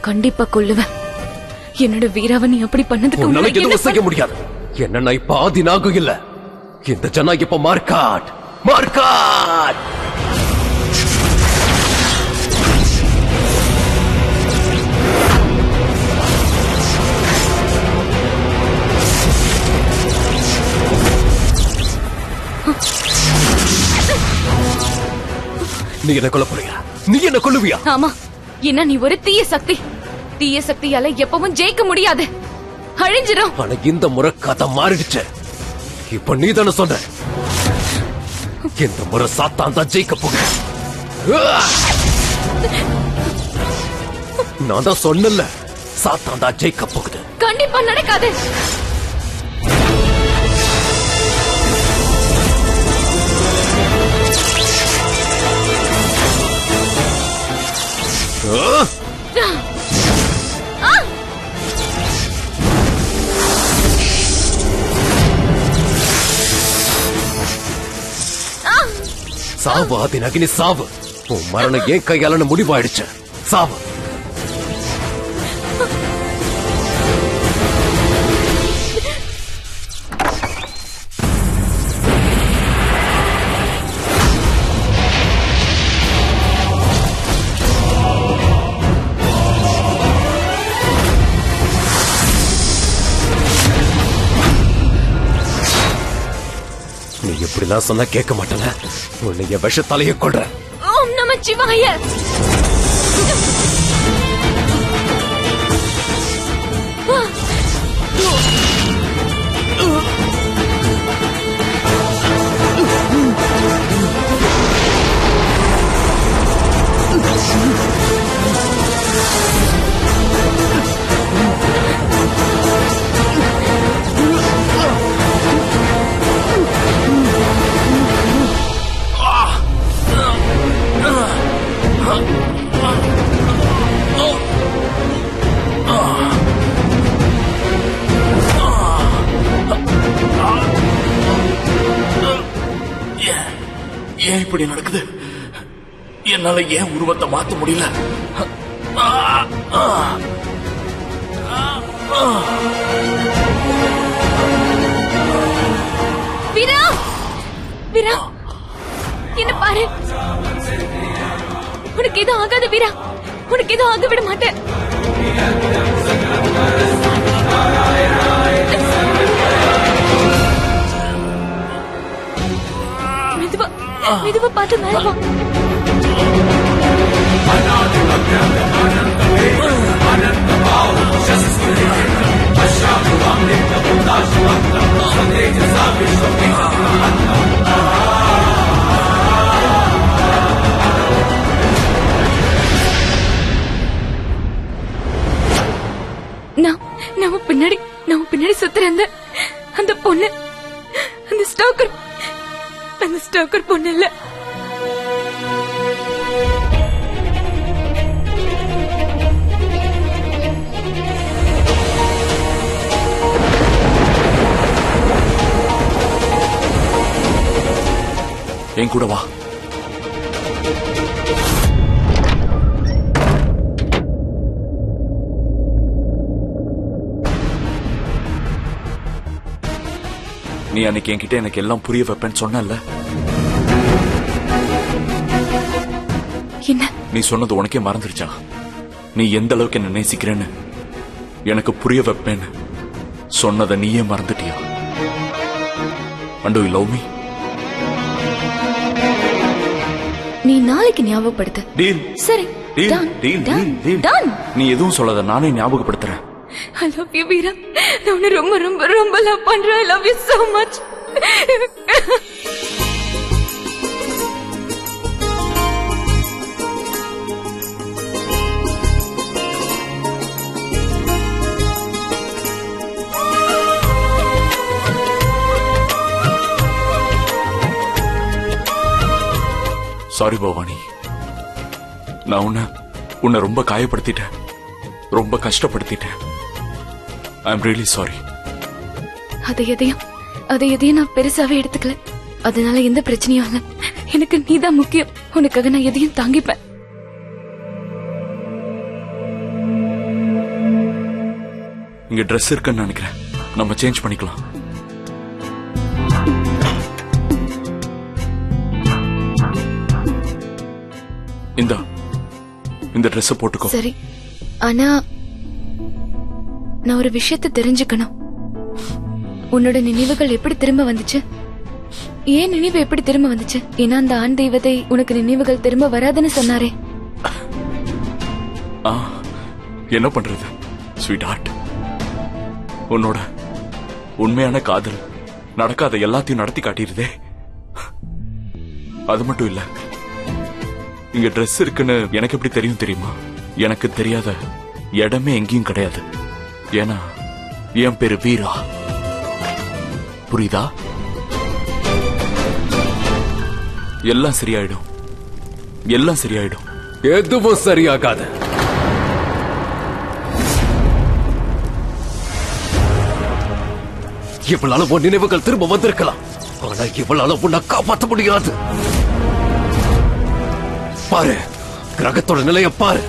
கண்டிப்பா கொல்லுவேன். என்னோட வீராவை நீ அப்படி பண்ணதுக்கு எதுவும் செய்ய முடியாது. என்ன இப்ப ஆதி நாகு இல்ல, இந்த ஜனா இப்ப மார்க்காட். மார்க்காட் நீ என்ன கொல்ல போறியா? நீ என்ன கொல்லுவியா? ஆமா, என்ன நீ ஒரு தீய சக்தி. தீய சக்தியால எப்பவும் ஜெயிக்க முடியாது, அழிஞ்சிடும். ஆனா இந்த முறை கதை மாறிடுச்சு. இப்ப நீ தானே சொன்ன, இந்த முறை சாத்தான் தான் ஜெயிக்க போக. நான் தான் சொன்னல, சாத்தான் தான் ஜெயிக்க போகுது. கண்டிப்பா நடக்காது. சாவு ஆதி நகினி, சாவு. உன் மரணம் ஏன் கையால முடிவாயிடுச்சு. சாவு. நீ எப்படிலாம் சொன்னா கேட்க மாட்டல. உன்னைய விஷ தலையை கொள்ற. ஓம் நம சிவாய. ஏன் இப்படி நடக்குது? என்னால ஏன் உருவத்தை மாத்த முடியல? வீரா, வீரா, என்ன பாரு. உனக்கு எதுவும் ஆகாது வீரா, உனக்கு எதுவும் ஆக விட மாட்டேன். மெதுவா பார்த்து மேல வா. நம்ம பின்னாடி சுத்துற அந்த பொண்ணு, அந்த ஸ்டாக்கர் பொண்ணு இல்ல. என் கூட வா. நீ அன்னைக்கு என்கிட்ட எனக்கு எல்லாம் புரிய வைப்பேன்னு சொன்னல. என்ன நீ சொன்னது உனக்கே மறந்துடுச்சா? நீ எந்த அளவுக்கு என்ன நேசிக்கிறேன்னு, எனக்கு புரிய வைப்பேன்னு சொன்னதை நீயே மறந்துட்டியா? And do you love me? நீ நாளைக்கு ஞாபகப்படுத்து. டீல். சரி. டீல். நீ எதுவும் சொல்லாத, நானே ஞாபகப்படுத்துறேன். I love you, Veera. நான் உன்னை ரொம்ப ரொம்ப ரொம்ப லவ் பண்றேன். I love you so much. Sorry Bhavani, நான் உன்னை ரொம்ப காயப்படுத்திட்டேன், ரொம்ப கஷ்டப்படுத்திட்டேன். ஐ அம் ரியலி சாரி. அதை எதையும் நான் பெருசாவே எடுத்துக்கல. அதனால எந்த பிரச்சனையும் இல்ல. எனக்கு நீதான் முக்கியம். உனக்காக நான் எதையும் தாங்கிப்பேன். இங்க ட்ரெஸ் இருக்குன்னு நினைக்கிறேன். நம்ம சேஞ்ச் பண்ணிக்கலாம். இந்த ட்ரெஸ் போட்டுக்கோ. சரி, ஆனா நான் ஒரு விஷயத்தை தெரிஞ்சுக்கணும். உன்னோட நினைவுகள் எப்படி திரும்ப வந்துச்சு? ஏன் நினைவு எப்படி திரும்ப வந்துச்சு? ஏன்னா அந்த ஆண் தெய்வத்தை உனக்கு நினைவுகள் திரும்ப வராதுன்னு சொன்னாரே. என்ன பண்றது ஸ்வீட் ஹார்ட், உன்னோட உண்மையான காதல் நடக்காத எல்லாத்தையும் நடத்தி காட்டிருதே. அது மட்டும் இல்ல, இங்க ட்ரெஸ் இருக்குன்னு எனக்கு எப்படி தெரியும் தெரியுமா? எனக்கு தெரியாத இடமே எங்கேயும் கிடையாது. ஏன்னா என் பேரு வீரா. புரியுதா? எல்லாம் சரியாயிடும், எல்லாம் சரியாயிடும். எதுவும் சரியாகாது. இவளால உன் நினைவுகள் திரும்ப வந்திருக்கலாம், ஆனா இவளால உன்னை காப்பாற்ற முடியாது. பாரு, கிரகத்தோட நிலைய பாரு.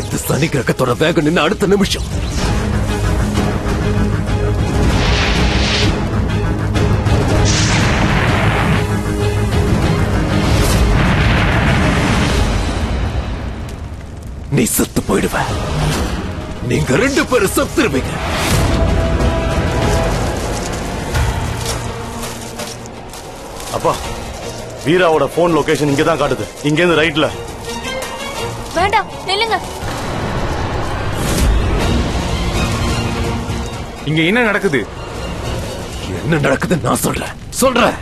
இந்த சனி கிரகத்தோட வேகம் நின்று அடுத்த நிமிஷம் நீ செத்து போயிடுவ. நீங்க 2 பேரும் செத்துருவீங்க. அப்பா, வீராவோட போன் லொகேஷன் இங்க தான் காட்டுது. இங்க இருந்து ரைட்ல. வேண்டாம், நில்லுங்க. இங்க என்ன நடக்குது? என்ன நடக்குதுன்னு நான் சொல்றேன்.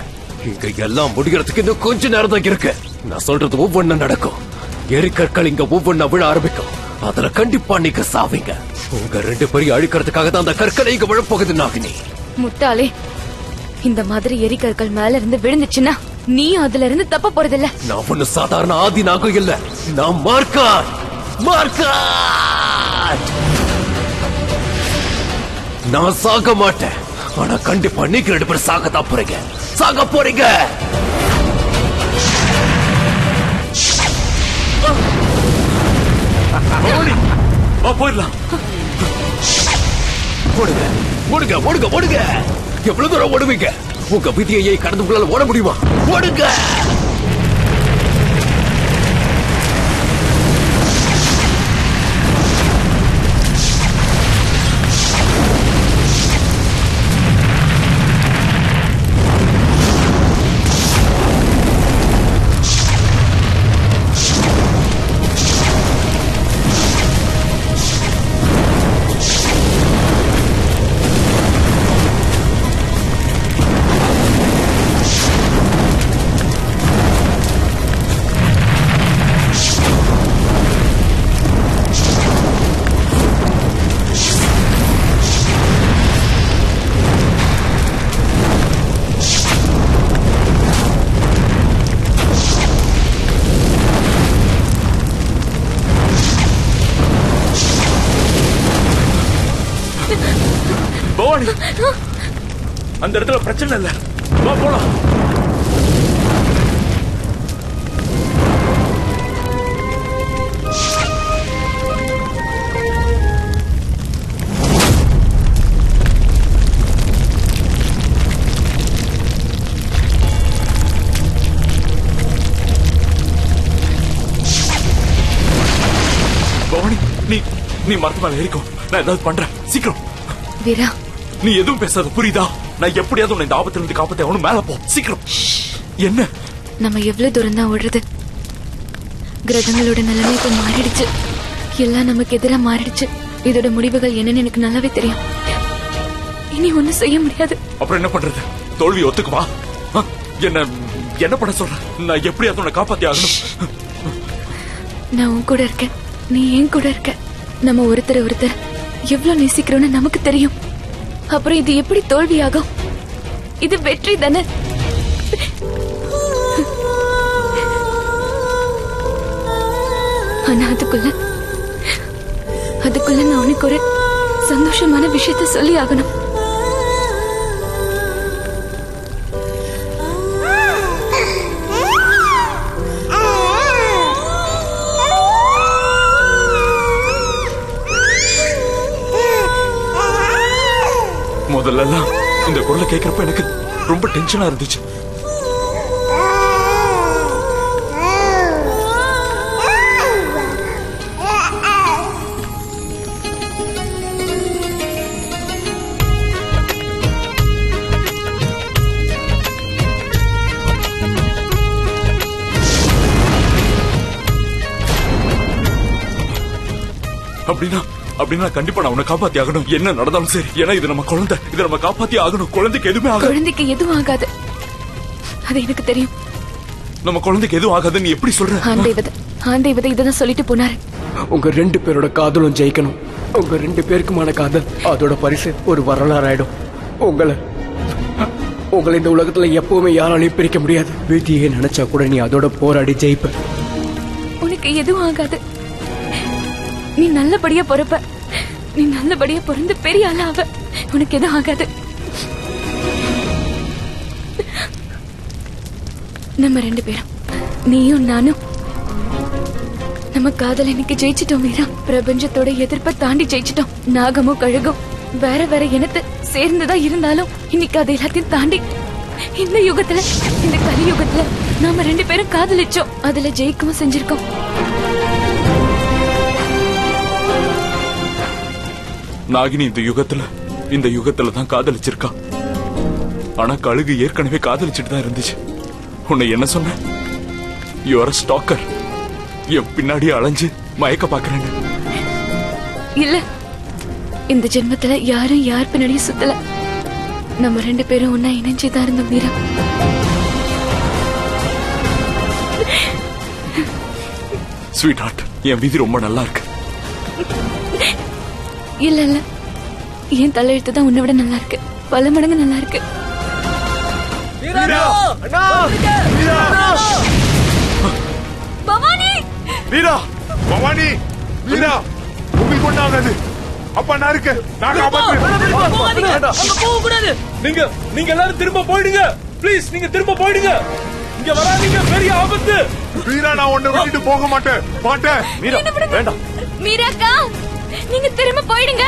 இங்க எல்லாம் முடிகிறதுக்கு இன்னும் கொஞ்ச நேரம் தான் இருக்கு. நான் சொல்றது ஒவ்வொன்னு நடக்கும். எரிக்கற்கள் இங்க ஒவ்வொன்னா விழ ஆரம்பிக்கும். அதுல கண்டிப்பா நீங்க சாவீங்க. உங்க 2 பேரையும் அழிக்கிறதுக்காக தான் அந்த கற்களை இங்க விழப்போகுது. நாகினி முட்டாளே, இந்த மாதிரி எரிக்கற்கள் மேல இருந்து விழுந்துச்சுன்னா நீ அதுல இருந்து தப்ப போறதில்ல. நான் ஒண்ணு சாதாரண ஆதி நாகம் இல்ல, நான் மார்க்காட். நான் சாக மாட்டேன், ஆனா கண்டிப்பா நீங்க 2 பேரும் சாகத்தான் போறீங்க. சாக போறீங்க. போயிடலாம். ஓடுங்க ஓடுங்க ஓடுங்க ஓடுங்க. எவ்வளவு தூரம் ஓடுவீங்க? உங்க விதியை கடந்து உங்களால ஓட முடியுமா? ஓடுங்க. அந்த இடத்துல பிரச்சனை இல்ல, வா போலாம். பவானி, நீ மரத்து மேல ஏறிக்கோ. நான் ஏதாவது பண்றேன், சீக்கிரம். வீரா, நீ எதுவும் பேசாத, புரியுதா? நான் எப்படியாவது உன்னை இந்த ஆபத்துல இருந்து காப்பாத்த அவனு மேல போ, சீக்கிரம். என்ன? நம்ம எவ்வளவு தூரம் தான் ஓடுறது? கிரகங்களோட நிலைமை இப்ப மாறிடுச்சு. எல்லாம் நமக்கு எதிரா மாறிடுச்சு. இதோட முடிவுகள் என்னன்னு எனக்கு நல்லாவே தெரியும். இனி ஒண்ணும் செய்ய முடியாது. அப்புறம் என்ன பண்றது? தோல்வி ஒத்துக்குமா? என்ன பண்ண சொல்ற? நான் எப்படியாவது உன்னை காப்பாத்தி ஆகணும். நான் உன் கூட இருக்கேன், நீ என் கூட இருக்க. நம்ம ஒருத்தர் எவ்வளவு நேசிக்கிறோம்னு நமக்கு தெரியும். அப்புறம் இது எப்படி தோல்வியாகும்? இது வெற்றி தானே. ஆனா அதுக்குள்ள நான் உனக்கு ஒரு சந்தோஷமான விஷயத்த சொல்லி ஆகணும். முதல்ல இந்த குரலை கேட்கிறப்ப எனக்கு ரொம்ப டென்ஷனா இருந்துச்சு. அப்படின்னா கண்டிப்பா நான் உன்னை காப்பாத்தி ஆகணும், என்ன நடந்தாலும் சரி. ஏன்னா இது நம்ம குழந்தை, இதை நம்ம காப்பாத்தி ஆகணும். குழந்தைக்கு எதுவுமே ஆகாது. குழந்தைக்கு எதுவும் ஆகாது, அது எனக்கு தெரியும். நம்ம குழந்தைக்கு எதுவும் ஆகாது நீ எப்படி சொல்ற? ஆண்டேவதை இததான் சொல்லிட்டு போனாரு. உங்க 2 பேரோட காதலும் ஜெயிக்கணும். உங்க 2 பேருக்குமான காதல் அதோட பரிசு ஒரு வரலாறு ஆயிடும். உங்களை இந்த உலகத்துல எப்பவுமே யாராலையும் பிரிக்க முடியாது. விதியை நினைச்சா கூட நீ அதோட போராடி ஜெயிப்ப. உனக்கு எதுவும் ஆகாது. நீ நல்லபடியா பொறுப்ப. நீ நல்லபடியா பிறந்து பெரிய ஆளாவ. உனக்கு எதுவும் ஆகாது. நம்ம 2 பேரும், நீயும் நானும், நம்ம காதல் இன்னைக்கு ஜெயிச்சிட்டோம் வீரா. பிரபஞ்சத்தோட எதிர்ப்பை தாண்டி ஜெயிச்சிட்டோம். நாகமும் கழுகும் வேற வேற இனத்தை சேர்ந்துதான் இருந்தாலும் இன்னைக்கு அதை எல்லாத்தையும் தாண்டி இந்த யுகத்துல, இந்த கலியுகத்துல நாம 2 பேரும் காதலிச்சோம். அதுல ஜெயிக்கவும் செஞ்சிருக்கோம். நாகினி இந்த யுகத்துல தான் காதலிச்சிருக்கா. ஆனா கழுகு ஏற்கனவே காதலிச்சுட்டு தான் இருந்துச்சு. உன்னை என்ன சொன்ன? You are ஸ்டாக்கர். என் பின்னாடி அலைஞ்சு மயக்க பாக்குறேன்னு. இல்ல, இந்த ஜென்மத்துல யாரும் யார் பின்னாடியும் சுத்தல. நம்ம 2 பேரும் ஒன்னா இணைஞ்சுதான் இருந்தோம் வீரா. ஸ்வீட் ஹார்ட், என் விதி ரொம்ப நல்லா இருக்கு. இல்ல என் தலையெழுத்து தான் உன்னை விட நல்லா இருக்கு, பல மடங்கு நல்லா இருக்கு. பவானி, வீரா, பவானி, வீரா, உங்களுக்கு ஒண்ணாகாது. அப்பா நான் இருக்கேன், நான் காப்பாத்துறேன். போக கூடாது. நீங்க எல்லாரும் திரும்ப போயிடுங்க. ப்ளீஸ், நீங்க திரும்ப போயிடுங்க. இங்க வராதீங்க, பெரிய ஆபத்து. வீரா, நான் உன்னை விட்டுட்டு போக மாட்டேன். வீரா, வேண்டாம். மீராக்கா, நீங்க திரும்ப போயிடுங்க.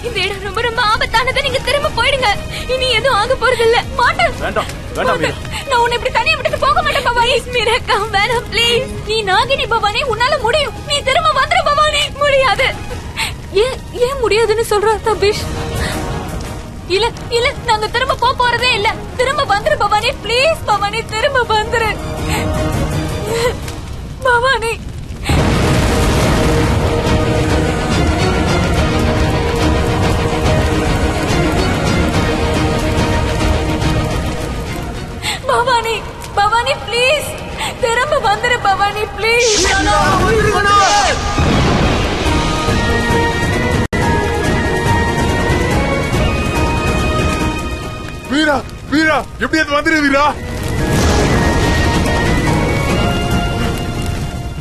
இந்த இடம் ரொம்ப ரொம்ப ஆபத்தானது. நீங்க திரும்ப போயிடுங்க. இனி எதுவும் ஆக போறது இல்ல. மாட்டேன். வேண்டாம் வீரா. நான் உன்னை இப்படி தனியா விட்டுட்டு போக மாட்டேன் பவானி. மீராக்கா, வேணாம் ப்ளீஸ். நீ நாகினி பவானி, உன்னால முடியும். நீ திரும்ப வந்துரு பவானி. முடியாது. ஏன் முடியாதுன்னு சொல்ற தபீஷ்? இல்ல நாங்க திரும்ப போறதே இல்ல. திரும்ப வந்துரு பவானி, ப்ளீஸ் பவானி, திரும்ப வந்துரு பவானி. பவானி ப்ளீஸ், திரும்ப வந்துரு பவானி ப்ளீஸ். வீரா, எப்படியாவது வந்துரு வீரா.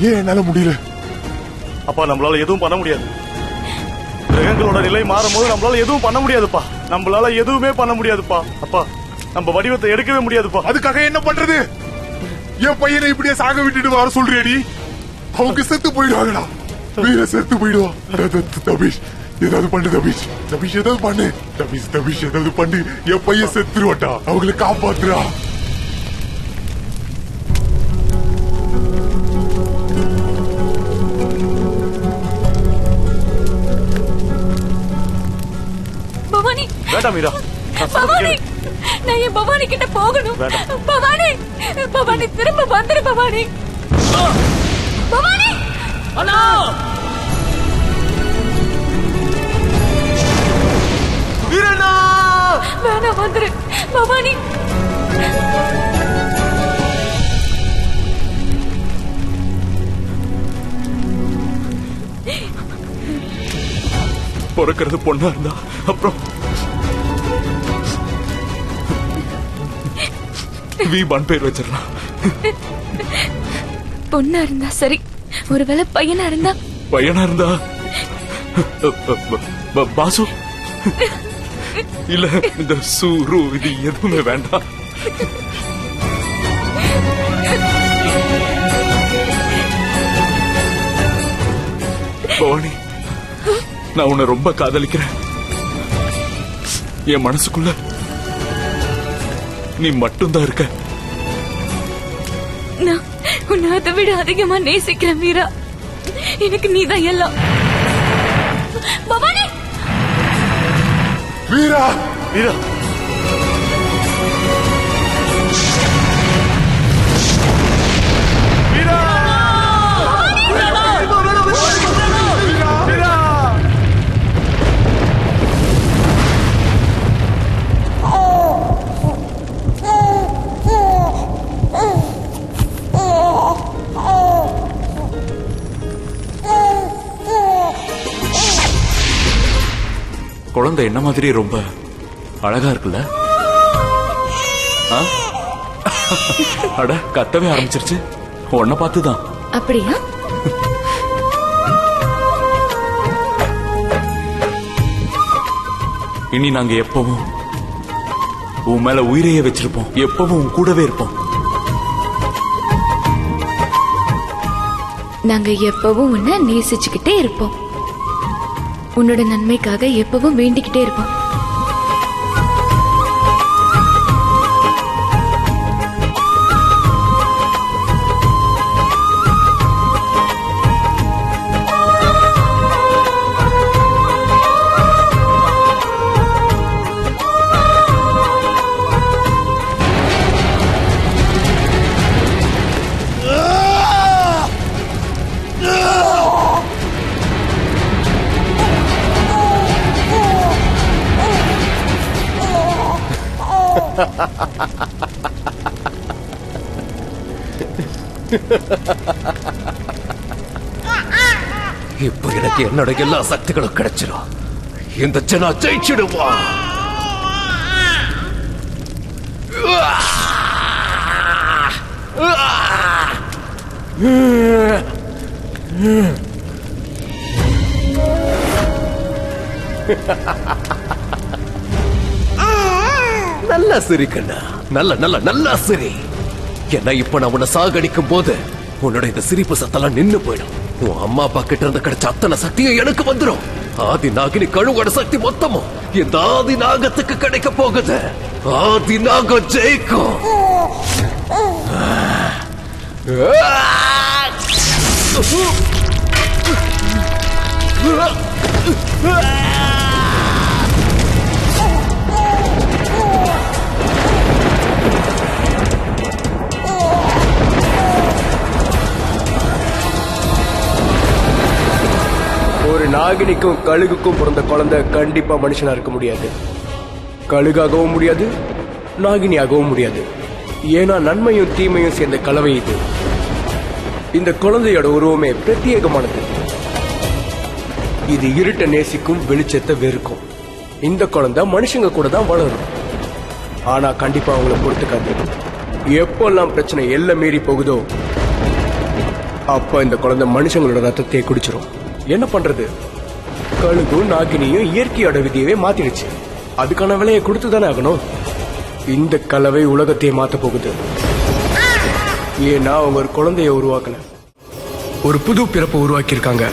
ஏன் என்னால முடியல? அப்பா, நம்மளால எதுவும் பண்ண முடியாது. கிரகங்களோட நிலை மாறும் போது நம்மளால எதுவும் பண்ண முடியாதுப்பா. நம்மளால எதுவுமே பண்ண முடியாதுப்பா. அப்பா, நம்ம வடிவத்தை எடுக்கவே முடியாதுப்பா. அதுக்காக என்ன பண்றது? என் பையனை இப்படியே சாக விட்டுட்டு வர சொல்றியடி? அவங்க செத்து போயிடுவாங்கடா. வீர செத்து போயிடுவான். தபீஷ், ஏதாவது பண்ணு தபீஷ். ஏதாவது பண்ணு தபீஷ், ஏதாவது பண்ணு. என் பையன் செத்துருவாட்டா. அவங்களை காப்பாத்துறா. பவானி, வேண்டாம் மீரா. பவானி, நான் என் பவானி கிட்ட போகணும். பவானி திரும்ப வந்துரு பவானி. பவானி, அண்ணா, வீரண்ணா, வேணாம் வந்துரு பவானி. பிறக்கிறது பொண்ணா இருந்தா அப்புறம் வீபான் பேர் வச்சிடலாம். பொண்ணா இருந்தா சரி, ஒருவேளை பையனா இருந்தா பாசு இல்ல, இந்த சூரு இது எதுவுமே வேண்டாம். பவானி, நான் உன்னை ரொம்ப காதலிக்கிறேன். என் மனசுக்குள்ள நீ மட்டும்தான் இருக்க. நான் உன்னை அதை விட அதிகமா நேசிக்கிறேன் வீரா. எனக்கு நீதான் எல்லாம். பவானி வீரா வீரா குழந்தை என்ன மாதிரி ரொம்ப அழகா இருக்குல்ல? அட கத்தவே ஆரம்பிச்சிருச்சு. உன்னை பார்த்துதான். அப்படியா? இனி நாங்க எப்பவும் உன் மேல உயிரையே வச்சிருப்போம். எப்பவும் உன் கூடவே இருப்போம். நாங்க எப்பவும் உன்னை நேசிச்சுக்கிட்டே இருப்போம். உன்னோட நன்மைக்காக எப்பவும் வேண்டிக்கிட்டே இருப்போம். இப்போ எனக்கு என்னோட எல்லா சக்திகளும் கிடைச்சிடும். இந்த ஜனா ஜெயிச்சிடுவா. நல்லா சிரிக்கண்ணா. நல்ல நல்ல நல்லா சிரி. என்ன இப்ப நான் உன்னை சாகடிக்கும் போது உன்னோட இந்த சிரிப்பு சத்தெல்லாம் நின்னு போயிடும். உன் அம்மா அப்பா கிட்ட இருந்து கிடைச்ச அத்தனை சக்தியும் எனக்கு வந்துடும். ஆதி நாகினி கழுவோட சக்தி மொத்தமும் இந்த ஆதி நாகத்துக்கு கிடைக்க போகுது. ஆதி நாகம் ஜெயிக்கும். ஒரு நாகினிக்கும் கழுகுக்கும் பிறந்த குழந்தை கண்டிப்பா மனுஷனா இருக்க முடியாது. கழுகாகவும் முடியாது, நாகினியாகவும் முடியாது. ஏன்னா நன்மையும் தீமையும் சேர்ந்த கலவை இது. இந்த குழந்தையோட உருவமே பிரத்யேகமானது. இது இருட்ட நேசிக்கும், வெளிச்சத்தை வெறுக்கும். இந்த குழந்தை மனுஷங்க கூட தான் வளரும். ஆனா கண்டிப்பா அவங்கள பொறுத்துக்காது. எப்பெல்லாம் பிரச்சனை எல்லாம் மீறி போகுதோ அப்ப இந்த குழந்தை மனுஷங்களோட ரத்தத்தை குடிச்சிரும். என்ன பண்றது? கழுகும் நாகினியும் இயற்கையோட விதியவே மாத்திடுச்சு. அதுக்கான விலையை கொடுத்துதானே ஆகணும். இந்த கலவை உலகத்தையே மாத்த போகுது. ஏன்னா அவங்க ஒரு குழந்தைய உருவாக்கல, ஒரு புது பிறப்பை உருவாக்கி இருக்காங்க.